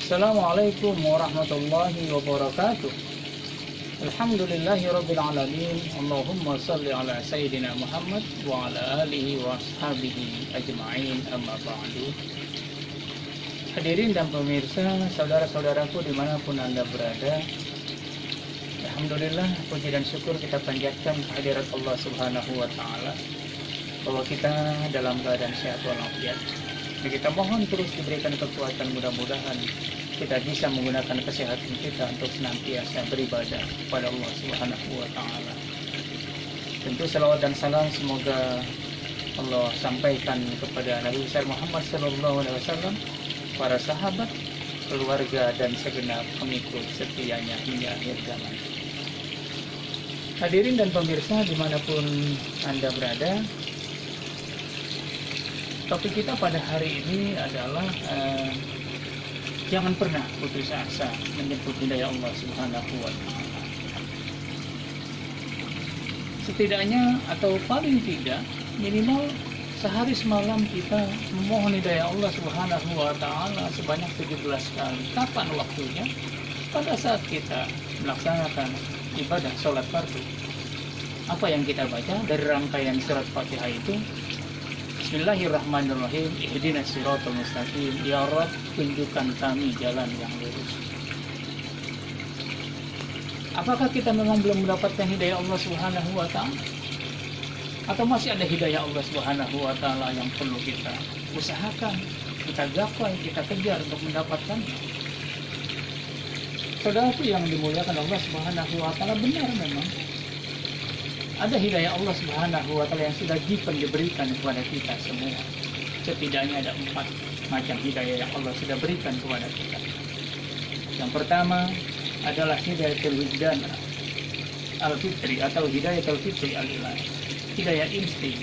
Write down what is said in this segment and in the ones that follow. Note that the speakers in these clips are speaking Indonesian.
Assalamualaikum warahmatullahi wabarakatuh. Alhamdulillahirabbil alamin. Allahumma shalli ala sayyidina Muhammad wa ala alihi wa ashabihi ajma'in, amma ba'du. Hadirin dan pemirsa, saudara-saudaraku dimanapun Anda berada, alhamdulillah, puji dan syukur kita panjatkan kehadirat Allah Subhanahu wa Ta'ala bahwa kita dalam keadaan sehat walafiat. Dan kita mohon terus diberikan kekuatan, mudah-mudahan kita bisa menggunakan kesehatan kita untuk senantiasa beribadah kepada Allah Subhanahu wa Ta'ala. Tentu salawat dan salam semoga Allah sampaikan kepada Nabi besar Muhammad sallallahu alaihi wasallam, para sahabat, keluarga dan segenap pengikut setianya hingga akhir zaman. Hadirin dan pemirsa dimanapun Anda berada, topik kita pada hari ini adalah jangan pernah putus asa menyebut hidayah Allah Subhanahu wa Ta'ala. Setidaknya atau paling tidak minimal sehari semalam kita memohon hidayah Allah Subhanahu wa Ta'ala sebanyak 17 kali. Kapan waktunya? Pada saat kita melaksanakan ibadah sholat fardu. Apa yang kita baca dari rangkaian surat Fatihah itu? Bismillahirrahmanirrahim. Ihdinas siratal mustaqim. Ya Rabb, tunjukkan kami jalan yang lurus. Apakah kita memang belum mendapatkan hidayah Allah Subhanahu wa Ta'ala? Atau masih ada hidayah Allah Subhanahu wa Ta'ala yang perlu kita usahakan, kita gapai, kita kejar untuk mendapatkannya? Saudaraku yang dimuliakan Allah Subhanahu wa Ta'ala, benar memang ada hidayah Allah Subhanahu wa Ta'ala yang sudah diberikan kepada kita semua. Setidaknya ada 4 macam hidayah yang Allah sudah berikan kepada kita. Yang pertama adalah hidayatul wujdan al-fitri atau hidayatul fitri al-ilahi, hidayah insting.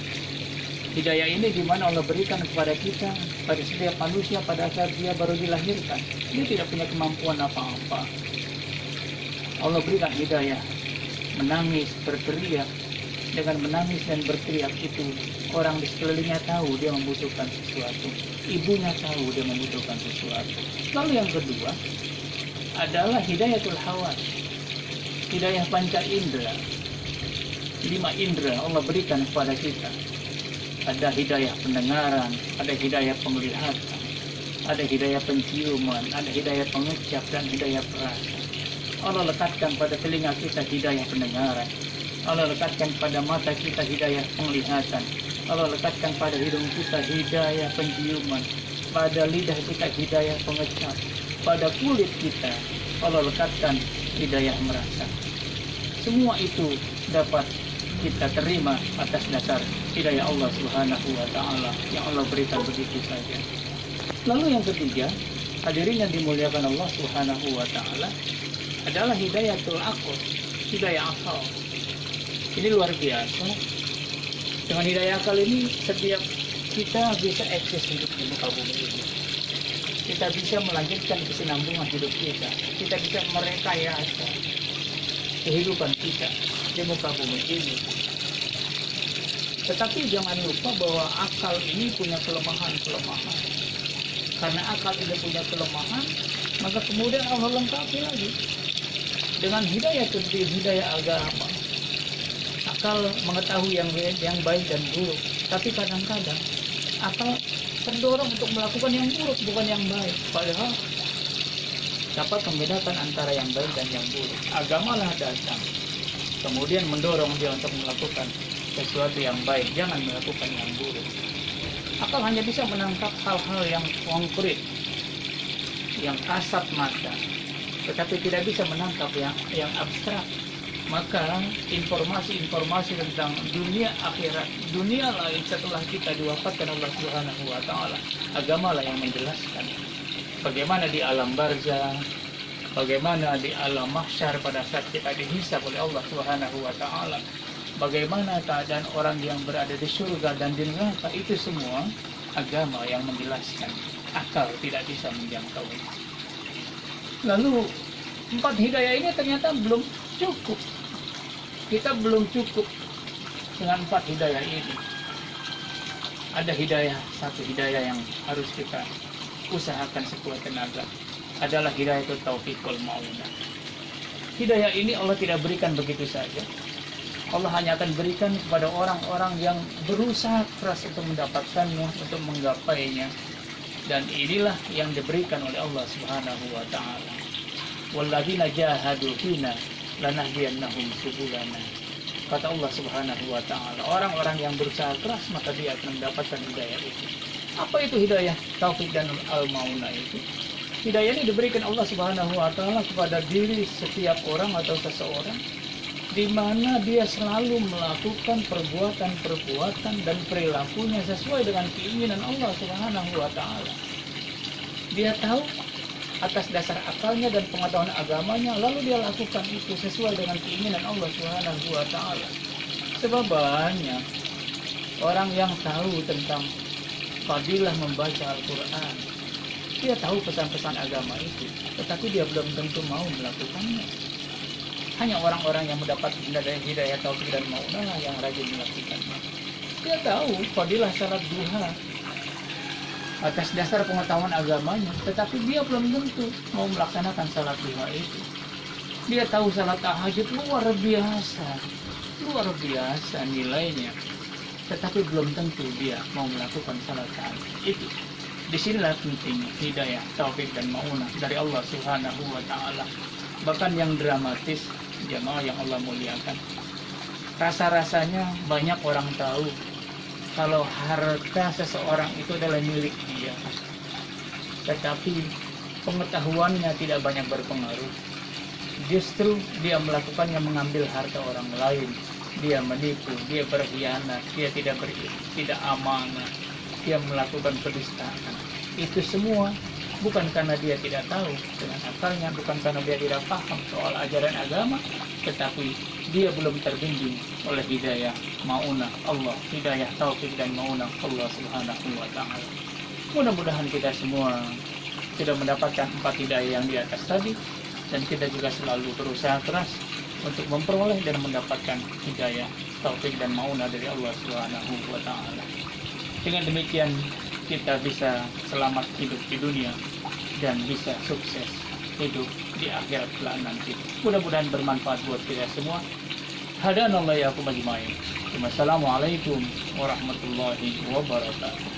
Hidayah ini dimana Allah berikan kepada kita, pada setiap manusia pada saat dia baru dilahirkan. Dia tidak punya kemampuan apa-apa. Allah berikan hidayah menangis, berteriak. Dengan menangis dan berteriak itu, orang di sekelilingnya tahu dia membutuhkan sesuatu. Ibunya tahu dia membutuhkan sesuatu. Lalu yang kedua adalah hidayatul hawas, hidayah panca indera. 5 indera Allah berikan kepada kita. Ada hidayah pendengaran, ada hidayah penglihatan, ada hidayah penciuman, ada hidayah pengucap, dan hidayah perasa. Allah lekatkan pada telinga kita hidayah pendengaran. Allah lekatkan pada mata kita hidayah penglihatan. Allah lekatkan pada hidung kita hidayah penciuman. Pada lidah kita hidayah pengecap. Pada kulit kita Allah lekatkan hidayah merasa. Semua itu dapat kita terima atas dasar hidayah Allah Subhanahu wa Ta'ala yang Allah berikan begitu saja. Lalu yang ketiga, hadirin yang dimuliakan Allah Subhanahu wa Ta'ala, adalah hidayatul aql, hidayah akal. Ini luar biasa. Dengan hidayah akal ini, setiap kita bisa eksis hidup di muka bumi ini. Kita bisa melanjutkan kesinambungan hidup kita. Kita bisa merekayasa kehidupan kita di muka bumi ini. Tetapi jangan lupa bahwa akal ini punya kelemahan-kelemahan. Karena akal ini punya kelemahan, maka kemudian Allah lengkapi lagi dengan hidayah seperti hidayah agama. Akal mengetahui yang baik dan buruk, tapi kadang-kadang akal terdorong untuk melakukan yang buruk, bukan yang baik. Padahal dapat membedakan antara yang baik dan yang buruk. Agamalah datang, kemudian mendorong dia untuk melakukan sesuatu yang baik, jangan melakukan yang buruk. Akal hanya bisa menangkap hal-hal yang konkret, yang kasat mata, tetapi tidak bisa menangkap yang abstrak. Maka informasi-informasi tentang dunia akhirat, dunia lain setelah kita diwafatkan Allah Subhanahu wa Ta'ala, agamalah yang menjelaskan bagaimana di alam barzah, bagaimana di alam mahsyar pada saat kita dihisab oleh Allah Subhanahu wa Ta'ala, bagaimana keadaan orang yang berada di surga dan di neraka. Itu semua agama yang menjelaskan. Akal tidak bisa menjangkau. Lalu 4 hidayah ini ternyata belum cukup. Kita belum cukup dengan 4 hidayah ini. Ada hidayah, satu hidayah yang harus kita usahakan sekuat tenaga. adalah hidayah taufik wal ma'unah. Hidayah ini Allah tidak berikan begitu saja. Allah hanya akan berikan kepada orang-orang yang berusaha keras untuk mendapatkannya, untuk menggapainya. Dan inilah yang diberikan oleh Allah Subhanahu wa taala. Walladzina jahadu fina lanahdiyannahum subulana. Kata Allah Subhanahu wa taala, orang-orang yang berusaha keras maka dia akan mendapatkan hidayah itu. Apa itu hidayah taufik dan al-maunah itu? Hidayah ini diberikan Allah Subhanahu wa taala kepada diri setiap orang atau seseorang, di mana dia selalu melakukan perbuatan-perbuatan dan perilakunya sesuai dengan keinginan Allah Subhanahu wa taala. Dia tahu atas dasar akalnya dan pengetahuan agamanya, lalu dia lakukan itu sesuai dengan keinginan Allah Subhanahu wa taala. Sebab banyak orang yang tahu tentang fadilah membaca Al-Qur'an. Dia tahu pesan-pesan agama itu, tetapi dia belum tentu mau melakukannya. Hanya orang-orang yang mendapat hidayah taufik dan ma'unah yang rajin melakukannya. Dia tahu fadilah salat duha atas dasar pengetahuan agamanya, tetapi dia belum tentu mau melaksanakan salat duha itu. Dia tahu salat tahajud luar biasa nilainya, tetapi belum tentu dia mau melakukan salat tahajud itu. Disinilah pentingnya hidayah taufik dan ma'unah dari Allah Subhanahu wa taala. Bahkan yang dramatis, jamaah yang Allah muliakan, rasa-rasanya banyak orang tahu kalau harta seseorang itu adalah milik dia, tetapi pengetahuannya tidak banyak berpengaruh. Justru dia melakukannya mengambil harta orang lain, dia menipu, dia berkhianat, dia tidak amanah, dia melakukan pendustaan. Itu semua bukan karena dia tidak tahu dengan akalnya, bukan karena dia tidak paham soal ajaran agama, tetapi dia belum terbimbing oleh hidayah ma'unah Allah, hidayah taufik dan ma'unah Allah Subhanahu wa ta'ala. Mudah-mudahan kita semua sudah mendapatkan 4 hidayah yang di atas tadi, dan kita juga selalu berusaha keras untuk memperoleh dan mendapatkan hidayah taufik dan ma'unah dari Allah Subhanahu wa ta'ala. Dengan demikian kita bisa selamat hidup di dunia dan bisa sukses hidup di akhirat kelak nanti. Mudah-mudahan bermanfaat buat kita semua. Hadanallahu iyyakum ajmain. Wassalamualaikum warahmatullahi wabarakatuh.